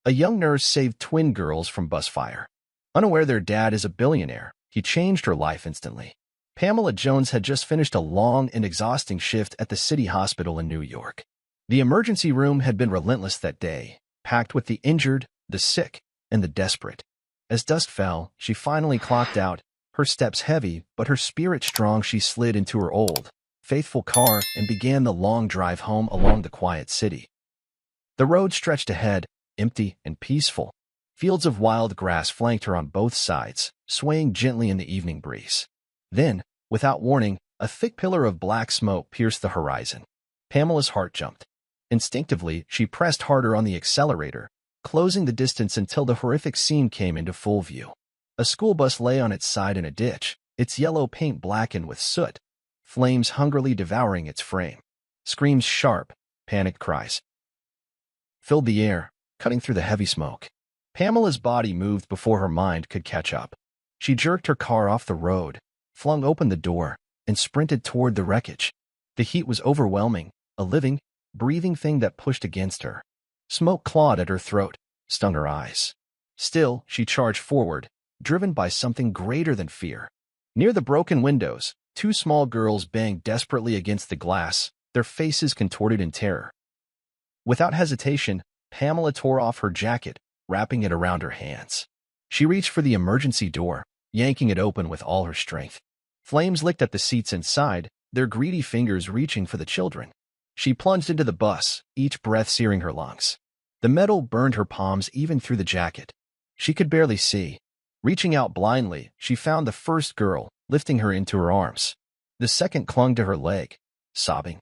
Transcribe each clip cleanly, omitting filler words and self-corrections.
A young nurse saved twin girls from bus fire. Unaware their dad is a billionaire, he changed her life instantly. Pamela Jones had just finished a long and exhausting shift at the city hospital in New York. The emergency room had been relentless that day, packed with the injured, the sick, and the desperate. As dusk fell, she finally clocked out, her steps heavy but her spirit strong. She slid into her old, faithful car and began the long drive home along the quiet city. The road stretched ahead, empty and peaceful. Fields of wild grass flanked her on both sides, swaying gently in the evening breeze. Then, without warning, a thick pillar of black smoke pierced the horizon. Pamela's heart jumped. Instinctively, she pressed harder on the accelerator, closing the distance until the horrific scene came into full view. A school bus lay on its side in a ditch, its yellow paint blackened with soot, flames hungrily devouring its frame. Screams, sharp, panicked cries filled the air, cutting through the heavy smoke. Pamela's body moved before her mind could catch up. She jerked her car off the road, flung open the door, and sprinted toward the wreckage. The heat was overwhelming, a living, breathing thing that pushed against her. Smoke clawed at her throat, stung her eyes. Still, she charged forward, driven by something greater than fear. Near the broken windows, two small girls banged desperately against the glass, their faces contorted in terror. Without hesitation, Pamela tore off her jacket, wrapping it around her hands. She reached for the emergency door, yanking it open with all her strength. Flames licked at the seats inside, their greedy fingers reaching for the children. She plunged into the bus, each breath searing her lungs. The metal burned her palms even through the jacket. She could barely see. Reaching out blindly, she found the first girl, lifting her into her arms. The second clung to her leg, sobbing.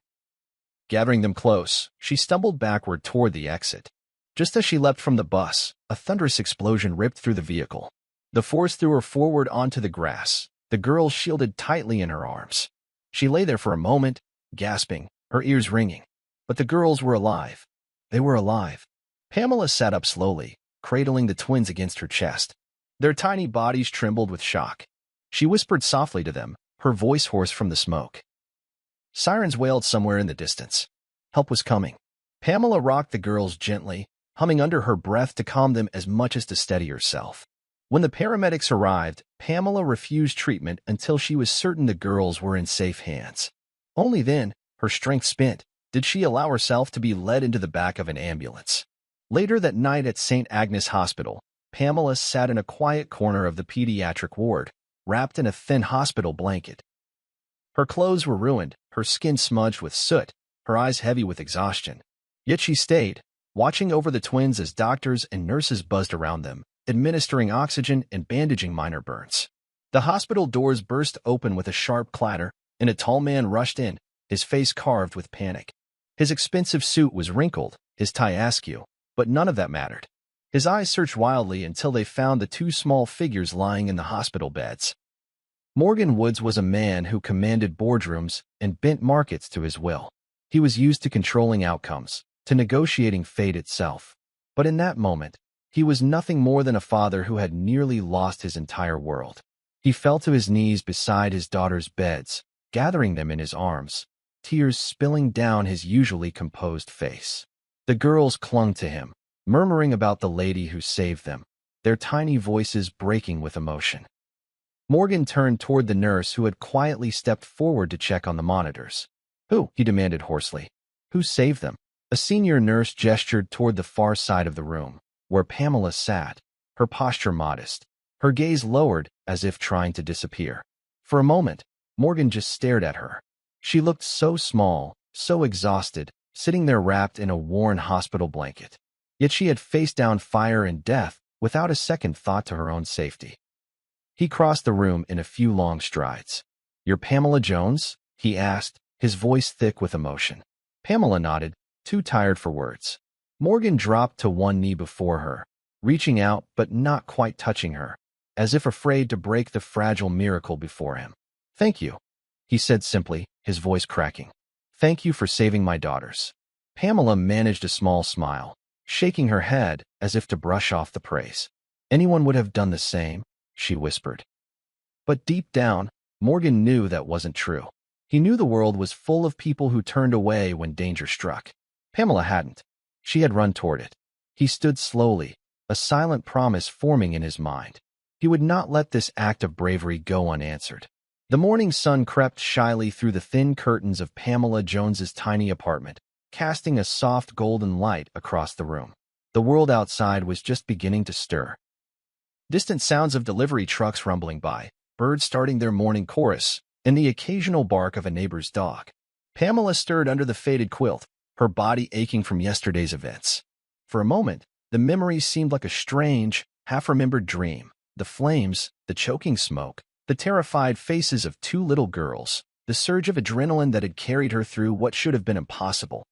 Gathering them close, she stumbled backward toward the exit. Just as she leapt from the bus, a thunderous explosion ripped through the vehicle. The force threw her forward onto the grass, the girl shielded tightly in her arms. She lay there for a moment, gasping, her ears ringing. But the girls were alive. They were alive. Pamela sat up slowly, cradling the twins against her chest. Their tiny bodies trembled with shock. She whispered softly to them, her voice hoarse from the smoke. Sirens wailed somewhere in the distance. Help was coming. Pamela rocked the girls gently, humming under her breath to calm them as much as to steady herself. When the paramedics arrived, Pamela refused treatment until she was certain the girls were in safe hands. Only then, her strength spent, did she allow herself to be led into the back of an ambulance. Later that night at St. Agnes Hospital, Pamela sat in a quiet corner of the pediatric ward, wrapped in a thin hospital blanket. Her clothes were ruined, her skin smudged with soot, her eyes heavy with exhaustion. Yet she stayed, watching over the twins as doctors and nurses buzzed around them, administering oxygen and bandaging minor burns. The hospital doors burst open with a sharp clatter, and a tall man rushed in, his face carved with panic. His expensive suit was wrinkled, his tie askew, but none of that mattered. His eyes searched wildly until they found the two small figures lying in the hospital beds. Morgan Woods was a man who commanded boardrooms and bent markets to his will. He was used to controlling outcomes, to negotiating fate itself. But in that moment, he was nothing more than a father who had nearly lost his entire world. He fell to his knees beside his daughter's beds, gathering them in his arms, tears spilling down his usually composed face. The girls clung to him, murmuring about the lady who saved them, their tiny voices breaking with emotion. Morgan turned toward the nurse who had quietly stepped forward to check on the monitors. "Who?" he demanded hoarsely. "Who saved them?" A senior nurse gestured toward the far side of the room, where Pamela sat, her posture modest, her gaze lowered as if trying to disappear. For a moment, Morgan just stared at her. She looked so small, so exhausted, sitting there wrapped in a worn hospital blanket. Yet she had faced down fire and death without a second thought to her own safety. He crossed the room in a few long strides. "You're Pamela Jones?" he asked, his voice thick with emotion. Pamela nodded, too tired for words. Morgan dropped to one knee before her, reaching out but not quite touching her, as if afraid to break the fragile miracle before him. "Thank you," he said simply, his voice cracking. "Thank you for saving my daughters." Pamela managed a small smile, shaking her head as if to brush off the praise. "Anyone would have done the same," she whispered. But deep down, Morgan knew that wasn't true. He knew the world was full of people who turned away when danger struck. Pamela hadn't. She had run toward it. He stood slowly, a silent promise forming in his mind. He would not let this act of bravery go unanswered. The morning sun crept shyly through the thin curtains of Pamela Jones's tiny apartment, casting a soft golden light across the room. The world outside was just beginning to stir. Distant sounds of delivery trucks rumbling by, birds starting their morning chorus, and the occasional bark of a neighbor's dog. Pamela stirred under the faded quilt, her body aching from yesterday's events. For a moment, the memories seemed like a strange, half-remembered dream. The flames, the choking smoke, the terrified faces of two little girls, the surge of adrenaline that had carried her through what should have been impossible.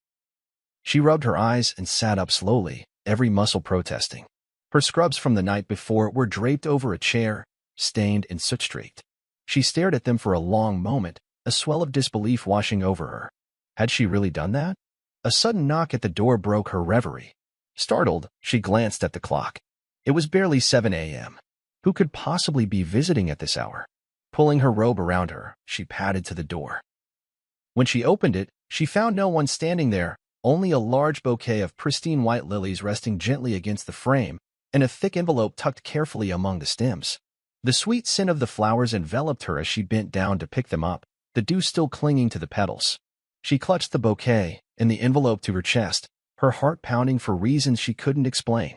She rubbed her eyes and sat up slowly, every muscle protesting. Her scrubs from the night before were draped over a chair, stained and soot-streaked. She stared at them for a long moment, a swell of disbelief washing over her. Had she really done that? A sudden knock at the door broke her reverie. Startled, she glanced at the clock. It was barely 7 a.m. Who could possibly be visiting at this hour? Pulling her robe around her, she padded to the door. When she opened it, she found no one standing there, only a large bouquet of pristine white lilies resting gently against the frame, and a thick envelope tucked carefully among the stems. The sweet scent of the flowers enveloped her as she bent down to pick them up, the dew still clinging to the petals. She clutched the bouquet and the envelope to her chest, her heart pounding for reasons she couldn't explain.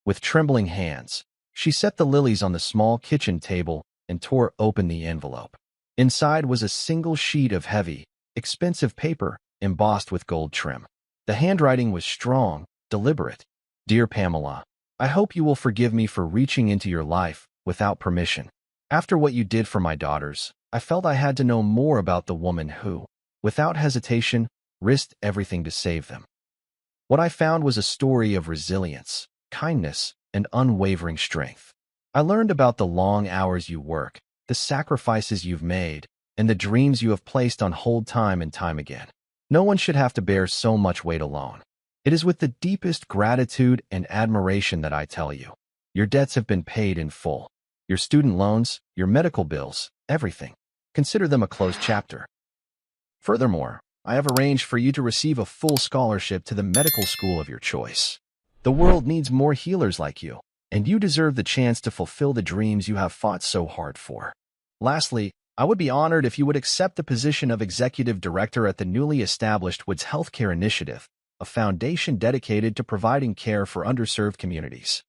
With trembling hands, she set the lilies on the small kitchen table and tore open the envelope. Inside was a single sheet of heavy, expensive paper embossed with gold trim. The handwriting was strong, deliberate. Dear Pamela, I hope you will forgive me for reaching into your life without permission. After what you did for my daughters, I felt I had to know more about the woman who, without hesitation, risked everything to save them. What I found was a story of resilience, kindness, and unwavering strength. I learned about the long hours you work, the sacrifices you've made, and the dreams you have placed on hold time and time again. No one should have to bear so much weight alone. It is with the deepest gratitude and admiration that I tell you. Your debts have been paid in full. Your student loans, your medical bills, everything. Consider them a closed chapter. Furthermore, I have arranged for you to receive a full scholarship to the medical school of your choice. The world needs more healers like you, and you deserve the chance to fulfill the dreams you have fought so hard for. Lastly, I would be honored if you would accept the position of Executive Director at the newly established Woods Healthcare Initiative, a foundation dedicated to providing care for underserved communities.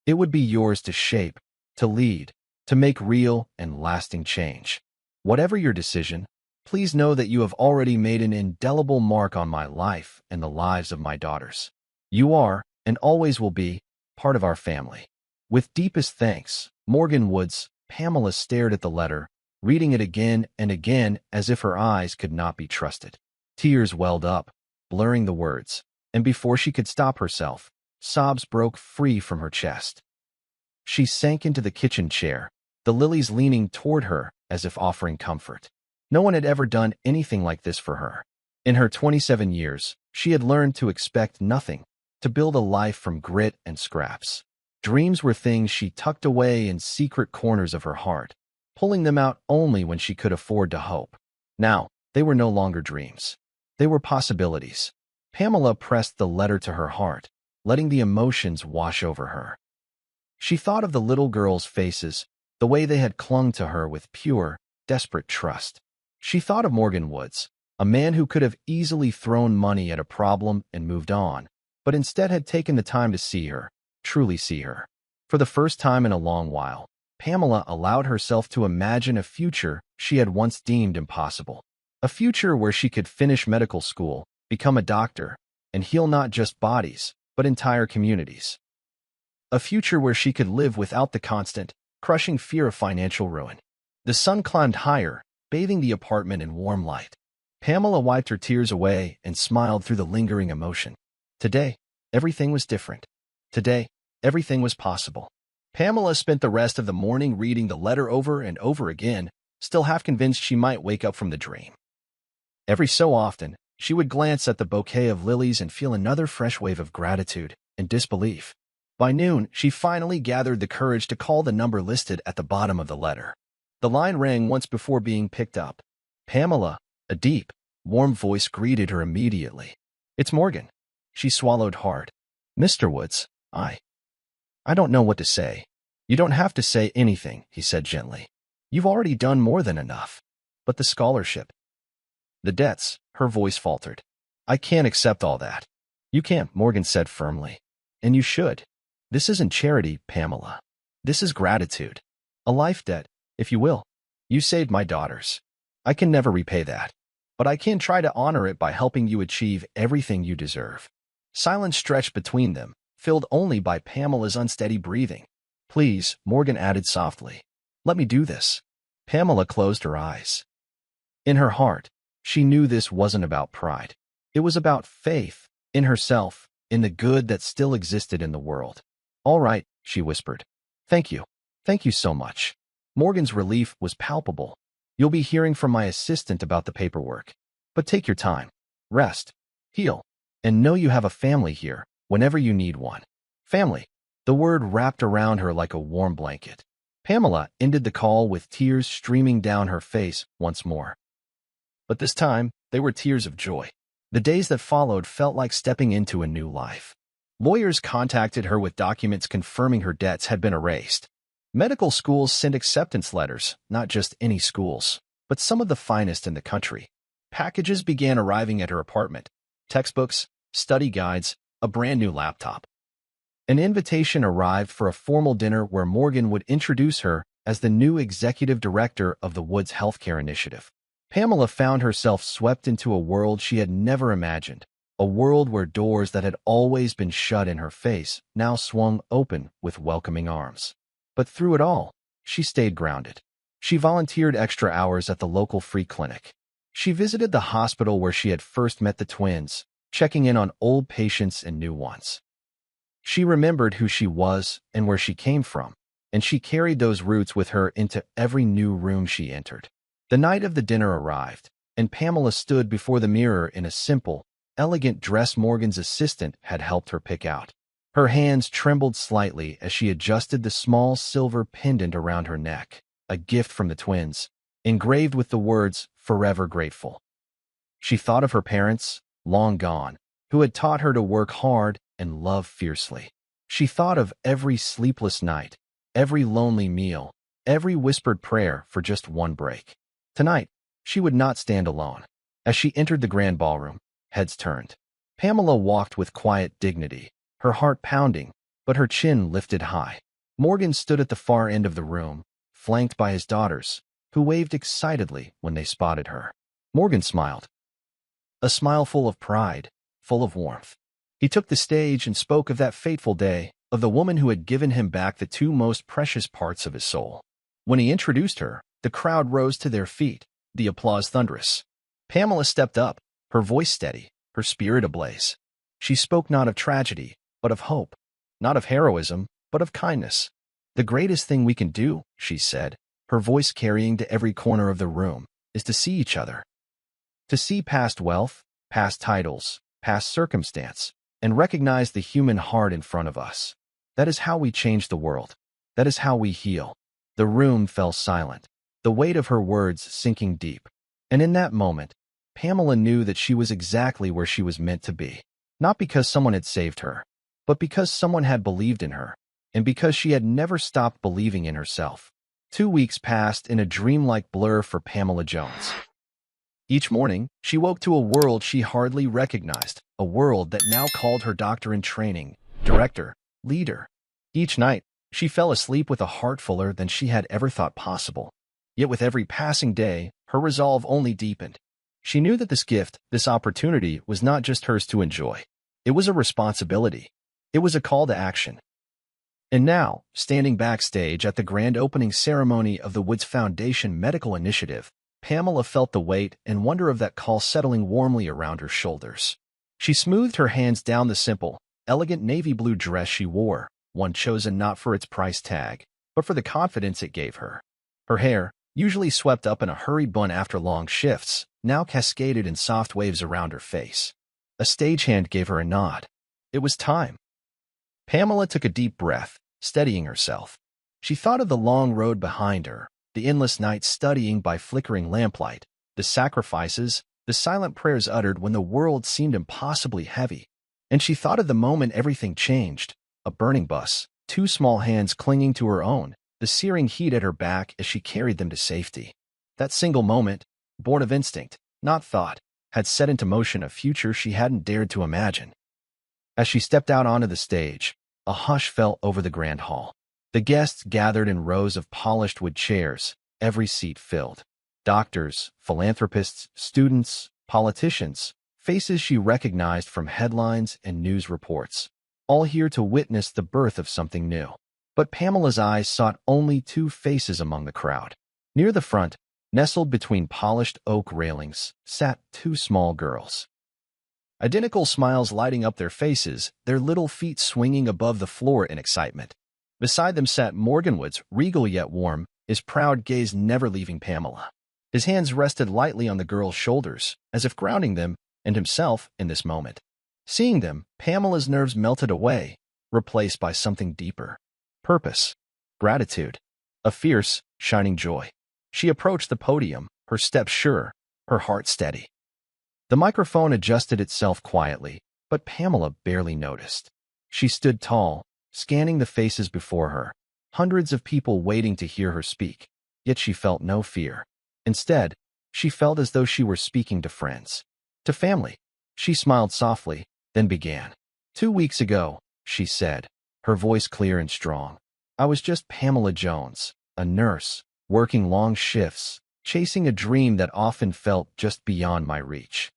It would be yours to shape, to lead, to make real and lasting change. Whatever your decision, please know that you have already made an indelible mark on my life and the lives of my daughters. You are, and always will be, part of our family. With deepest thanks, Morgan Woods. Pamela stared at the letter, reading it again and again as if her eyes could not be trusted. Tears welled up, blurring the words, and before she could stop herself, sobs broke free from her chest. She sank into the kitchen chair, the lilies leaning toward her as if offering comfort. No one had ever done anything like this for her. In her 27 years, she had learned to expect nothing, to build a life from grit and scraps. Dreams were things she tucked away in secret corners of her heart, pulling them out only when she could afford to hope. Now, they were no longer dreams. They were possibilities. Pamela pressed the letter to her heart, letting the emotions wash over her. She thought of the little girls' faces, the way they had clung to her with pure, desperate trust. She thought of Morgan Woods, a man who could have easily thrown money at a problem and moved on, but instead had taken the time to see her, truly see her. For the first time in a long while, Pamela allowed herself to imagine a future she had once deemed impossible. A future where she could finish medical school, become a doctor, and heal not just bodies, but entire communities. A future where she could live without the constant, crushing fear of financial ruin. The sun climbed higher, bathing the apartment in warm light. Pamela wiped her tears away and smiled through the lingering emotion. Today, everything was different. Today, everything was possible. Pamela spent the rest of the morning reading the letter over and over again, still half convinced she might wake up from the dream. Every so often, she would glance at the bouquet of lilies and feel another fresh wave of gratitude and disbelief. By noon, she finally gathered the courage to call the number listed at the bottom of the letter. The line rang once before being picked up. Pamela, a deep, warm voice greeted her immediately. "It's Morgan." She swallowed hard. Mr. Woods, I don't know what to say. You don't have to say anything, he said gently. You've already done more than enough. But the scholarship, the debts, her voice faltered. I can't accept all that. You can't, Morgan said firmly. And you should. This isn't charity, Pamela. This is gratitude. A life debt, if you will. You saved my daughters. I can never repay that. But I can try to honor it by helping you achieve everything you deserve. Silence stretched between them, filled only by Pamela's unsteady breathing. Please, Morgan added softly. Let me do this. Pamela closed her eyes. In her heart, she knew this wasn't about pride. It was about faith in herself, in the good that still existed in the world. All right, she whispered. Thank you. Thank you so much. Morgan's relief was palpable. You'll be hearing from my assistant about the paperwork. But take your time. Rest. Heal. And know you have a family here whenever you need one. Family. The word wrapped around her like a warm blanket. Pamela ended the call with tears streaming down her face once more. But this time, they were tears of joy. The days that followed felt like stepping into a new life. Lawyers contacted her with documents confirming her debts had been erased. Medical schools sent acceptance letters, not just any schools, but some of the finest in the country. Packages began arriving at her apartment. Textbooks, study guides, a brand new laptop. An invitation arrived for a formal dinner where Morgan would introduce her as the new executive director of the Woods Healthcare Initiative. Pamela found herself swept into a world she had never imagined, a world where doors that had always been shut in her face now swung open with welcoming arms. But through it all, she stayed grounded. She volunteered extra hours at the local free clinic. She visited the hospital where she had first met the twins, checking in on old patients and new ones. She remembered who she was and where she came from, and she carried those roots with her into every new room she entered. The night of the dinner arrived, and Pamela stood before the mirror in a simple, elegant dress Morgan's assistant had helped her pick out. Her hands trembled slightly as she adjusted the small silver pendant around her neck, a gift from the twins, engraved with the words, "Forever Grateful." She thought of her parents, long gone, who had taught her to work hard and love fiercely. She thought of every sleepless night, every lonely meal, every whispered prayer for just one break. Tonight, she would not stand alone. As she entered the grand ballroom, heads turned. Pamela walked with quiet dignity, her heart pounding, but her chin lifted high. Morgan stood at the far end of the room, flanked by his daughters, who waved excitedly when they spotted her. Morgan smiled. A smile full of pride, full of warmth. He took the stage and spoke of that fateful day, of the woman who had given him back the two most precious parts of his soul. When he introduced her, the crowd rose to their feet, the applause thunderous. Pamela stepped up, her voice steady, her spirit ablaze. She spoke not of tragedy, but of hope, not of heroism, but of kindness. The greatest thing we can do, she said, her voice carrying to every corner of the room, is to see each other. To see past wealth, past titles, past circumstance, and recognize the human heart in front of us. That is how we change the world. That is how we heal. The room fell silent, the weight of her words sinking deep. And in that moment, Pamela knew that she was exactly where she was meant to be. Not because someone had saved her, but because someone had believed in her, and because she had never stopped believing in herself. 2 weeks passed in a dreamlike blur for Pamela Jones. Each morning, she woke to a world she hardly recognized, a world that now called her doctor in training, director, leader. Each night, she fell asleep with a heart fuller than she had ever thought possible. Yet with every passing day, her resolve only deepened. She knew that this gift, this opportunity, was not just hers to enjoy. It was a responsibility. It was a call to action. And now, standing backstage at the grand opening ceremony of the Woods Foundation Medical Initiative, Pamela felt the weight and wonder of that call settling warmly around her shoulders. She smoothed her hands down the simple, elegant navy blue dress she wore, one chosen not for its price tag, but for the confidence it gave her. Her hair, usually swept up in a hurried bun after long shifts, now cascaded in soft waves around her face. A stagehand gave her a nod. It was time. Pamela took a deep breath, steadying herself. She thought of the long road behind her, the endless nights studying by flickering lamplight, the sacrifices, the silent prayers uttered when the world seemed impossibly heavy. And she thought of the moment everything changed. A burning bus, two small hands clinging to her own, the searing heat at her back as she carried them to safety. That single moment, born of instinct, not thought, had set into motion a future she hadn't dared to imagine. As she stepped out onto the stage, a hush fell over the grand hall. The guests gathered in rows of polished wood chairs, every seat filled. Doctors, philanthropists, students, politicians, faces she recognized from headlines and news reports, all here to witness the birth of something new. But Pamela's eyes sought only two faces among the crowd. Near the front, nestled between polished oak railings, sat two small girls. Identical smiles lighting up their faces, their little feet swinging above the floor in excitement. Beside them sat Morganwood's, regal yet warm, his proud gaze never leaving Pamela. His hands rested lightly on the girls' shoulders, as if grounding them and himself in this moment. Seeing them, Pamela's nerves melted away, replaced by something deeper. Purpose, gratitude, a fierce, shining joy. She approached the podium, her step sure, her heart steady. The microphone adjusted itself quietly, but Pamela barely noticed. She stood tall, scanning the faces before her, hundreds of people waiting to hear her speak, yet she felt no fear. Instead, she felt as though she were speaking to friends, to family. She smiled softly, then began. 2 weeks ago, she said, her voice clear and strong, I was just Pamela Jones, a nurse, working long shifts, chasing a dream that often felt just beyond my reach.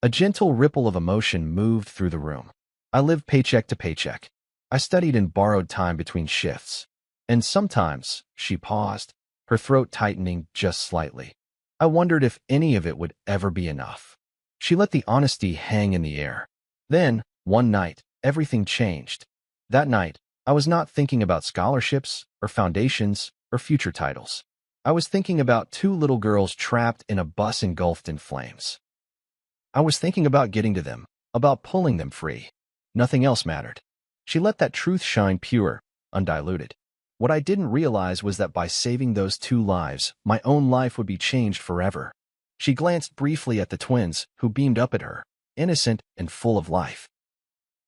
A gentle ripple of emotion moved through the room. I lived paycheck to paycheck. I studied in borrowed time between shifts. And sometimes, she paused, her throat tightening just slightly. I wondered if any of it would ever be enough. She let the honesty hang in the air. Then, one night, everything changed. That night, I was not thinking about scholarships or foundations or future titles. I was thinking about two little girls trapped in a bus engulfed in flames. I was thinking about getting to them, about pulling them free. Nothing else mattered. She let that truth shine pure, undiluted. What I didn't realize was that by saving those two lives, my own life would be changed forever. She glanced briefly at the twins, who beamed up at her, innocent and full of life.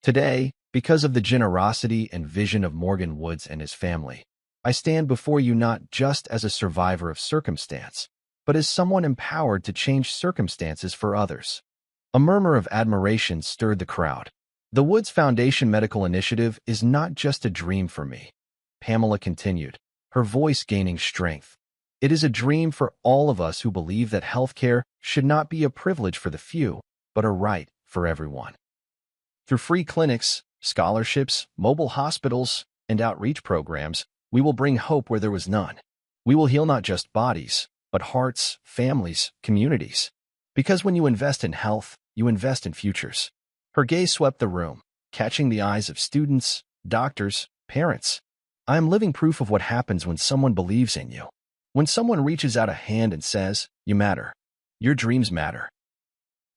Today, because of the generosity and vision of Morgan Woods and his family, I stand before you not just as a survivor of circumstance, but as someone empowered to change circumstances for others. A murmur of admiration stirred the crowd. The Woods Foundation Medical Initiative is not just a dream for me, Pamela continued, her voice gaining strength. It is a dream for all of us who believe that healthcare should not be a privilege for the few, but a right for everyone. Through free clinics, scholarships, mobile hospitals, and outreach programs, we will bring hope where there was none. We will heal not just bodies, but hearts, families, communities. Because when you invest in health, you invest in futures. Her gaze swept the room, catching the eyes of students, doctors, parents. I am living proof of what happens when someone believes in you. When someone reaches out a hand and says, you matter. Your dreams matter.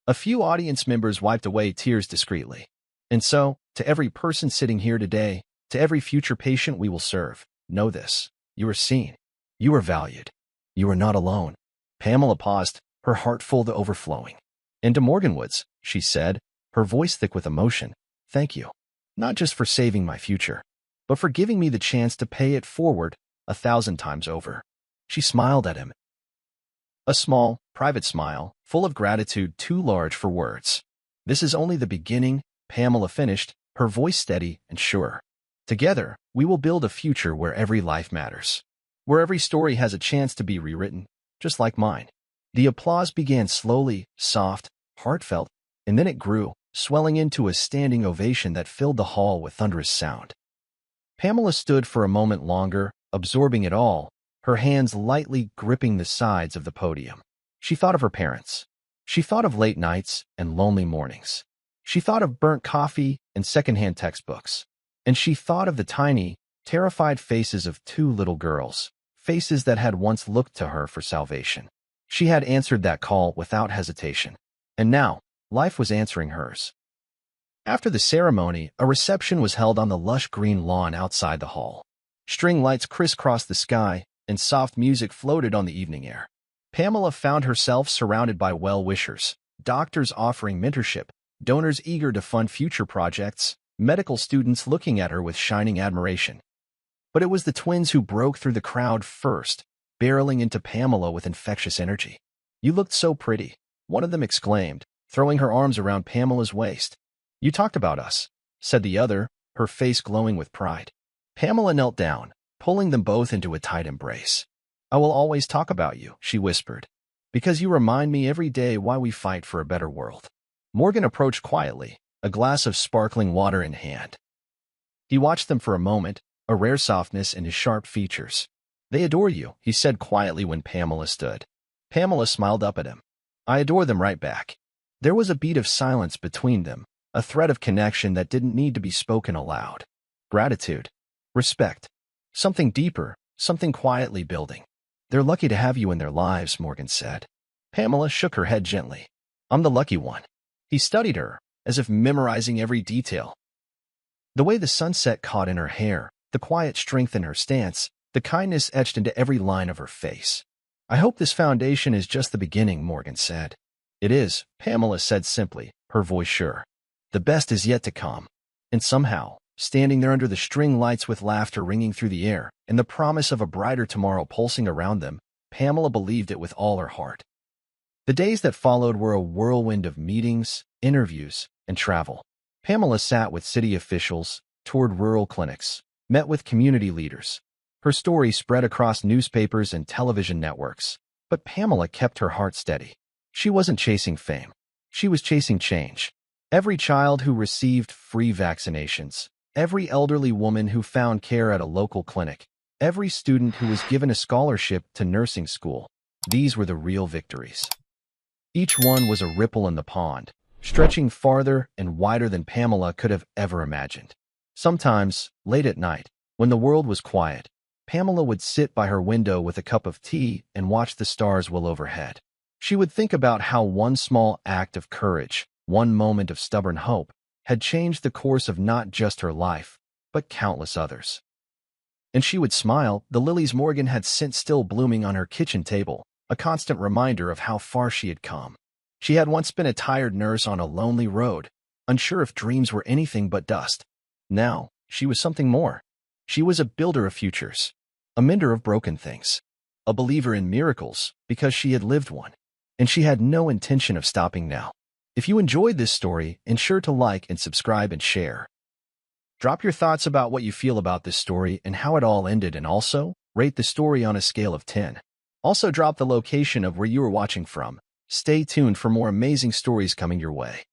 A few audience members wiped away tears discreetly. And so, to every person sitting here today, to every future patient we will serve, know this. You are seen. You are valued. You are not alone. Pamela paused, her heart full to overflowing. And to Morgan Woods, she said, her voice thick with emotion, thank you. Not just for saving my future, but for giving me the chance to pay it forward 1,000 times over. She smiled at him. A small, private smile, full of gratitude too large for words. This is only the beginning, Pamela finished, her voice steady and sure. Together, we will build a future where every life matters. Where every story has a chance to be rewritten, just like mine. The applause began slowly, soft, heartfelt, and then it grew, swelling into a standing ovation that filled the hall with thunderous sound. Pamela stood for a moment longer, absorbing it all, her hands lightly gripping the sides of the podium. She thought of her parents. She thought of late nights and lonely mornings. She thought of burnt coffee and secondhand textbooks. And she thought of the tiny, terrified faces of two little girls, faces that had once looked to her for salvation. She had answered that call without hesitation. And now, life was answering hers. After the ceremony, a reception was held on the lush green lawn outside the hall. String lights crisscrossed the sky, and soft music floated on the evening air. Pamela found herself surrounded by well-wishers, doctors offering mentorship, donors eager to fund future projects, medical students looking at her with shining admiration. But it was the twins who broke through the crowd first, barreling into Pamela with infectious energy. "You looked so pretty," one of them exclaimed, throwing her arms around Pamela's waist. "You talked about us," said the other, her face glowing with pride. Pamela knelt down, pulling them both into a tight embrace. "I will always talk about you," she whispered, "because you remind me every day why we fight for a better world." Morgan approached quietly, a glass of sparkling water in hand. He watched them for a moment, a rare softness in his sharp features. "They adore you," he said quietly when Pamela stood. Pamela smiled up at him. "I adore them right back." There was a beat of silence between them, a thread of connection that didn't need to be spoken aloud. Gratitude. Respect. Something deeper, something quietly building. "They're lucky to have you in their lives," Morgan said. Pamela shook her head gently. "I'm the lucky one." He studied her, as if memorizing every detail. The way the sunset caught in her hair, the quiet strength in her stance, the kindness etched into every line of her face. "I hope this foundation is just the beginning," Morgan said. "It is," Pamela said simply, her voice sure. "The best is yet to come." And somehow, standing there under the string lights with laughter ringing through the air and the promise of a brighter tomorrow pulsing around them, Pamela believed it with all her heart. The days that followed were a whirlwind of meetings, interviews, and travel. Pamela sat with city officials, toured rural clinics, met with community leaders. Her story spread across newspapers and television networks, but Pamela kept her heart steady. She wasn't chasing fame. She was chasing change. Every child who received free vaccinations, every elderly woman who found care at a local clinic, every student who was given a scholarship to nursing school, these were the real victories. Each one was a ripple in the pond, stretching farther and wider than Pamela could have ever imagined. Sometimes, late at night, when the world was quiet, Pamela would sit by her window with a cup of tea and watch the stars well overhead. She would think about how one small act of courage, one moment of stubborn hope, had changed the course of not just her life, but countless others. And she would smile, the lilies Morgan had sent still blooming on her kitchen table, a constant reminder of how far she had come. She had once been a tired nurse on a lonely road, unsure if dreams were anything but dust. Now, she was something more. She was a builder of futures, a mender of broken things, a believer in miracles because she had lived one, and she had no intention of stopping now. If you enjoyed this story, ensure to like and subscribe and share. Drop your thoughts about what you feel about this story and how it all ended, and also rate the story on a scale of 10. Also drop the location of where you are watching from. Stay tuned for more amazing stories coming your way.